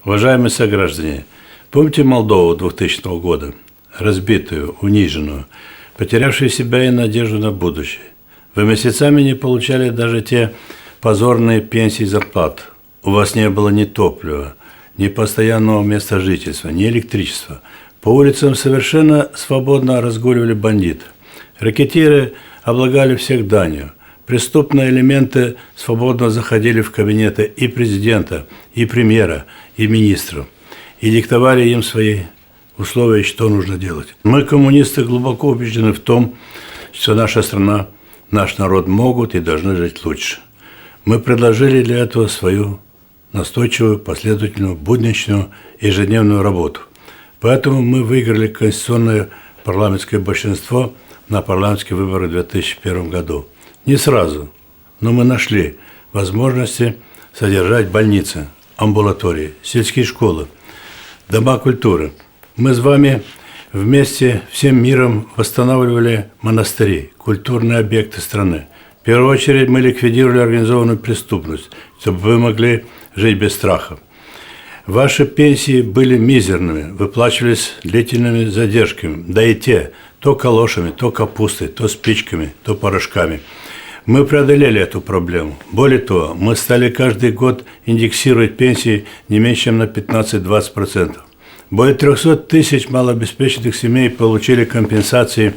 Уважаемые сограждане, помните Молдову 2000 года, разбитую, униженную, потерявшую себя и надежду на будущее? Вы месяцами не получали даже те позорные пенсии и зарплат. У вас не было ни топлива, ни постоянного места жительства, ни электричества. По улицам совершенно свободно разгуливали бандиты. Ракетиры облагали всех данью. Преступные элементы свободно заходили в кабинеты и президента, и премьера, и министров, и диктовали им свои условия, что нужно делать. Мы, коммунисты, глубоко убеждены в том, что наша страна, наш народ могут и должны жить лучше. Мы предложили для этого свою настойчивую, последовательную, будничную, ежедневную работу. Поэтому мы выиграли конституционное парламентское большинство на парламентские выборы в 2001 году. Не сразу, но мы нашли возможности содержать больницы, амбулатории, сельские школы, дома культуры. Мы с вами вместе всем миром восстанавливали монастыри, культурные объекты страны. В первую очередь мы ликвидировали организованную преступность, чтобы вы могли жить без страха. Ваши пенсии были мизерными, выплачивались длительными задержками, да и те, то калошами, то капустой, то спичками, то порошками. Мы преодолели эту проблему. Более того, мы стали каждый год индексировать пенсии не меньше, чем на 15-20%. Более 300 тысяч малообеспеченных семей получили компенсации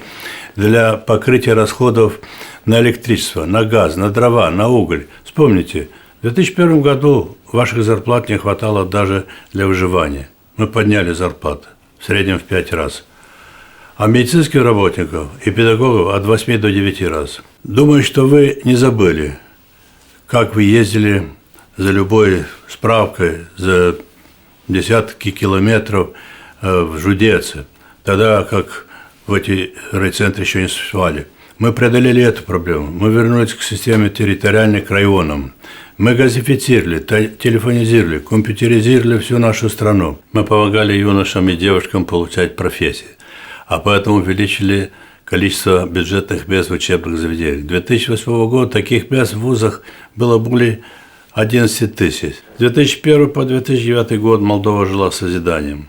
для покрытия расходов на электричество, на газ, на дрова, на уголь. Вспомните, в 2001 году ваших зарплат не хватало даже для выживания. Мы подняли зарплаты, в среднем в 5 раз. А медицинских работников и педагогов от 8 до 9 раз. Думаю, что вы не забыли, как вы ездили за любой справкой, за десятки километров в Жудеце, тогда как в эти райцентры еще не существовали. Мы преодолели эту проблему. Мы вернулись к системе территориальной, к районам. Мы газифицировали, телефонизировали, компьютеризировали всю нашу страну. Мы помогали юношам и девушкам получать профессии, а поэтому увеличили количество бюджетных мест в учебных заведениях. С 2008 года таких мест в вузах было более 11 тысяч. С 2001 по 2009 год Молдова жила созиданием.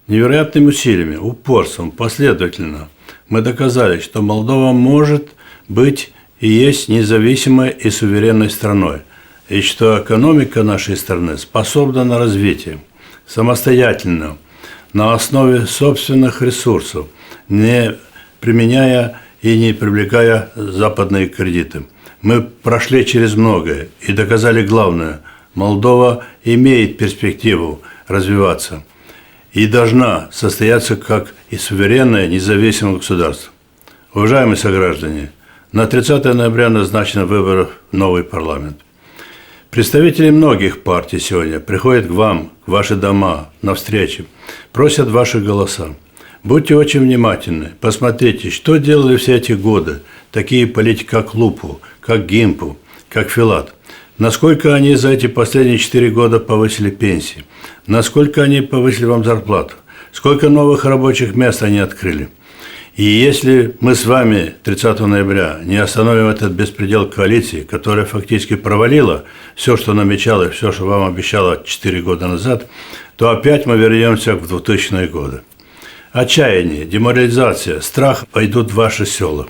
Невероятными усилиями, упорством, последовательно мы доказали, что Молдова может быть и есть независимой и суверенной страной, и что экономика нашей страны способна на развитие, самостоятельно, на основе собственных ресурсов, не применяя и не привлекая западные кредиты. Мы прошли через многое и доказали главное – Молдова имеет перспективу развиваться и должна состояться как и суверенное независимое государство. Уважаемые сограждане, на 30 ноября назначены выборы в новый парламент. Представители многих партий сегодня приходят к вам, в ваши дома, на встречи, просят ваши голоса. Будьте очень внимательны, посмотрите, что делали все эти годы такие политики, как Лупу, как Гимпу, как Филат. Насколько они за эти последние 4 года повысили пенсии, насколько они повысили вам зарплату, сколько новых рабочих мест они открыли. И если мы с вами 30 ноября не остановим этот беспредел коалиции, которая фактически провалила все, что намечала, и все, что вам обещала 4 года назад, то опять мы вернемся в 2000-е годы. Отчаяние, деморализация, страх пойдут в ваши села.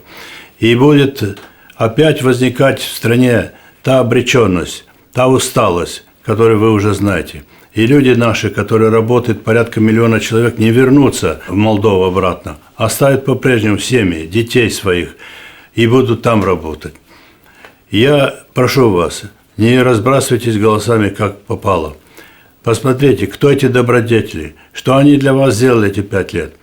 И будет опять возникать в стране та обреченность, та усталость, которую вы уже знаете. И люди наши, которые работают, порядка 1 миллиона человек, не вернутся в Молдову обратно, оставят по-прежнему семьи, детей своих и будут там работать. Я прошу вас, не разбрасывайтесь голосами, как попало. Посмотрите, кто эти добродетели, что они для вас сделали эти 5 лет.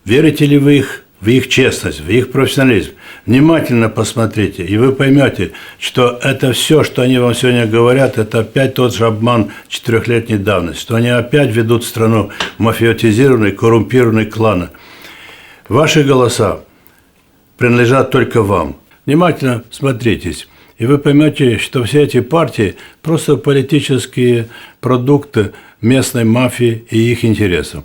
Верите ли вы в их честность, в их профессионализм? Внимательно посмотрите, и вы поймете, что это все, что они вам сегодня говорят, это опять тот же обман 4-летней давности, что они опять ведут страну мафиотизированной, коррумпированной клана. Ваши голоса принадлежат только вам. Внимательно смотритесь, и вы поймете, что все эти партии – просто политические продукты местной мафии и их интересов.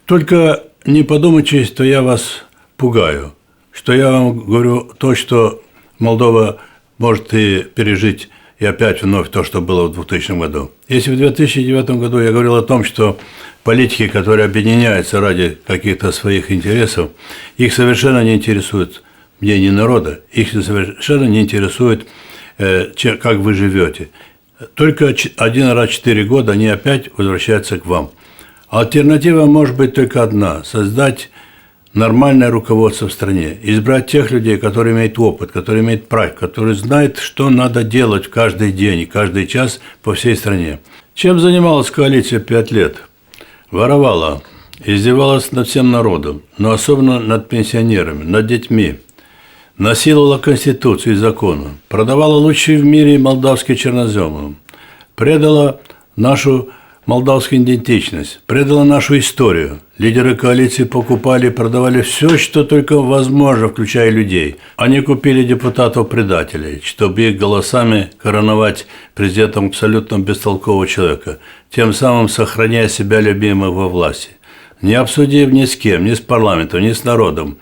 Только не подумайте, что я вас пугаю, что я вам говорю то, что Молдова может и пережить и опять вновь то, что было в 2000 году. Если в 2009 году я говорил о том, что политики, которые объединяются ради каких-то своих интересов, их совершенно не интересует мнение народа, их совершенно не интересует, как вы живете. Только один раз в 4 года они опять возвращаются к вам. Альтернатива может быть только одна – создать нормальное руководство в стране, избрать тех людей, которые имеют опыт, которые имеют практику, которые знают, что надо делать каждый день и каждый час по всей стране. Чем занималась коалиция 5 лет? Воровала, издевалась над всем народом, но особенно над пенсионерами, над детьми. Насиловала Конституцию и законы, продавала лучшие в мире молдавские черноземы, предала нашу молдавскую идентичность, предала нашу историю. Лидеры коалиции покупали и продавали все, что только возможно, включая людей. Они купили депутатов-предателей, чтобы их голосами короновать президентом абсолютно бестолкового человека, тем самым сохраняя себя любимых во власти. Не обсудив ни с кем, ни с парламентом, ни с народом,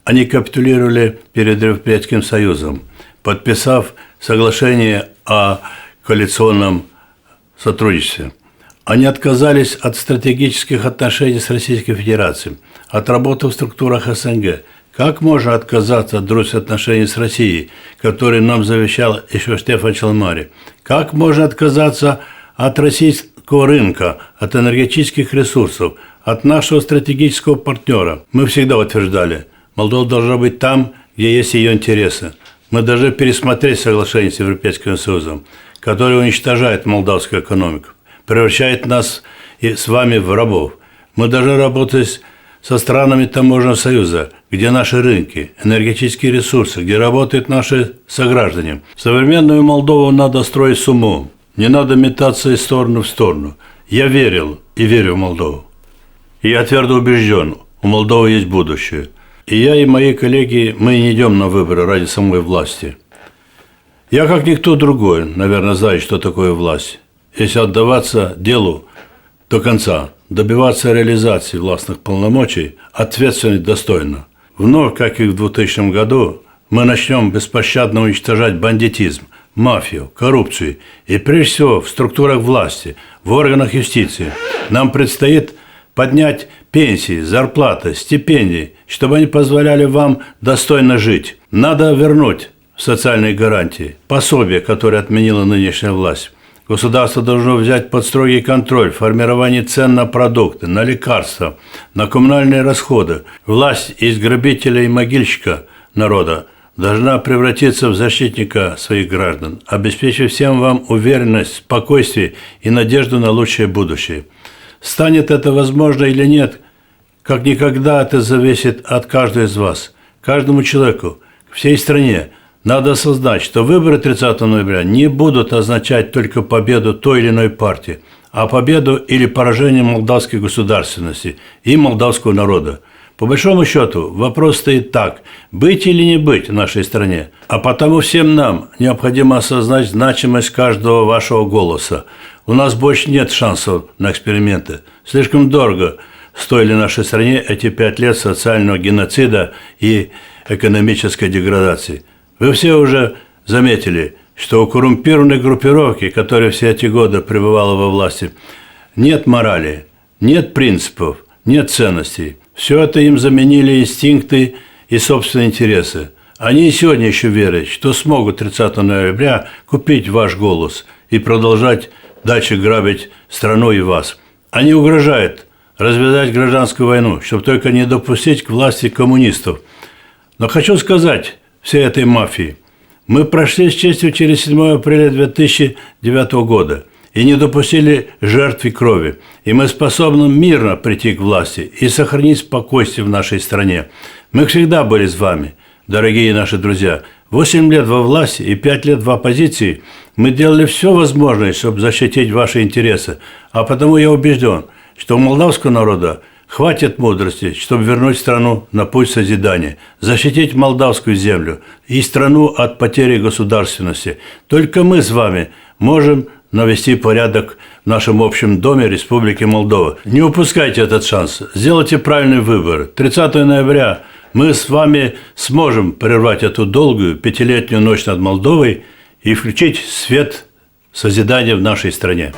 они капитулировали перед Европейским Союзом, подписав соглашение о коалиционном сотрудничестве. Они отказались от стратегических отношений с Российской Федерацией, от работы в структурах СНГ. Как можно отказаться от дружеских отношений с Россией, которые нам завещал еще Штефан Челмари? Как можно отказаться от российского рынка, от энергетических ресурсов, от нашего стратегического партнера? Мы всегда утверждали, Молдова должна быть там, где есть ее интересы. Мы должны пересмотреть соглашение с Европейским Союзом, которое уничтожает молдавскую экономику, превращает нас и с вами в рабов. Мы должны работать со странами Таможенного союза, где наши рынки, энергетические ресурсы, где работают наши сограждане. Современную Молдову надо строить с умом. Не надо метаться из стороны в сторону. Я верил и верю в Молдову. И я твердо убежден, у Молдовы есть будущее. И я, и мои коллеги, мы не идем на выборы ради самой власти. Я, как никто другой, наверное, знаю, что такое власть. Если отдаваться делу до конца, добиваться реализации властных полномочий, ответственно и достойно. Вновь, как и в 2000 году, мы начнем беспощадно уничтожать бандитизм, мафию, коррупцию и, прежде всего, в структурах власти, в органах юстиции. Нам предстоит поднять пенсии, зарплаты, стипендии, чтобы они позволяли вам достойно жить. Надо вернуть социальные гарантии, пособия, которые отменила нынешняя власть. Государство должно взять под строгий контроль формирование цен на продукты, на лекарства, на коммунальные расходы. Власть из грабителя и могильщика народа должна превратиться в защитника своих граждан, обеспечив всем вам уверенность, спокойствие и надежду на лучшее будущее. Станет это возможно или нет, как никогда это зависит от каждого из вас. Каждому человеку, всей стране надо осознать, что выборы 30 ноября не будут означать только победу той или иной партии, а победу или поражение молдавской государственности и молдавского народа. По большому счету, вопрос стоит так: быть или не быть в нашей стране. А потому всем нам необходимо осознать значимость каждого вашего голоса. У нас больше нет шансов на эксперименты. Слишком дорого стоили нашей стране эти 5 лет социального геноцида и экономической деградации. Вы все уже заметили, что у коррумпированной группировки, которая все эти годы пребывала во власти, нет морали, нет принципов, нет ценностей. Все это им заменили инстинкты и собственные интересы. Они и сегодня еще верят, что смогут 30 ноября купить ваш голос и продолжать дальше грабить страну и вас. Они угрожают развязать гражданскую войну, чтобы только не допустить к власти коммунистов. Но хочу сказать всей этой мафии: мы прошли с честью через 7 апреля 2009 года и не допустили жертв и крови. И мы способны мирно прийти к власти и сохранить спокойствие в нашей стране. Мы всегда были с вами, дорогие наши друзья. 8 лет во власти и 5 лет в оппозиции мы делали все возможное, чтобы защитить ваши интересы. А потому я убежден, что у молдавского народа хватит мудрости, чтобы вернуть страну на путь созидания, защитить молдавскую землю и страну от потери государственности. Только мы с вами можем навести порядок в нашем общем доме Республики Молдова. Не упускайте этот шанс. Сделайте правильный выбор. 30 ноября мы с вами сможем прервать эту долгую 5-летнюю ночь над Молдовой и включить свет созидания в нашей стране.